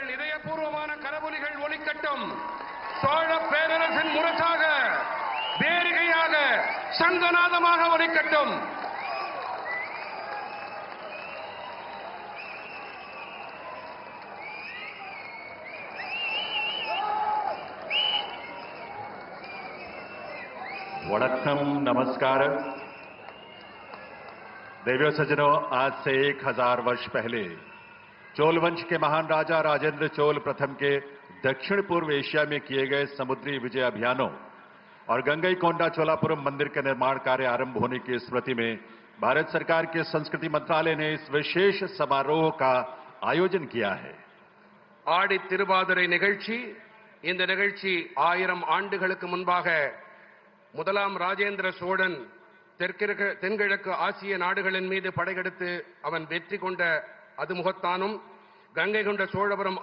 உங்கள் இதயபூர்வமான கரவொலிகள் ஒலிக்கட்டும். சோழ பேரரசின் முரசாக, வேரிகையாக, சங்கநாதமாக ஒலிக்கட்டும். वणक्कम नमस्कार। देवियों सज्जनों, आज से 1000 वर्ष पहले चोल वंश के महान राजा राजेंद्र चोल प्रथम के दक्षिण पूर्व एशिया में किए गए समुद्री विजय अभियानों और गंगईकोंडा चोलापुरम मंदिर का निर्माण कार्य आरंभ होने की स्मृति में भारत सरकार के संस्कृति मंत्रालय ने इस विशेष समारोह का आयोजन किया है। ஆடி திருவாதிரை நிகழ்ச்சி. இந்த நிகழ்ச்சி 1000 ஆண்டுகளுக்கு முன்பாக முதலாம் ராஜேந்திர சோழன் தென்கிழக்கு ஆசிய நாடுகளின் மீது படையெடுத்து அவன் வெற்றி கொண்ட அது முகத்தானும் கங்கை கொண்ட சோழபுரம்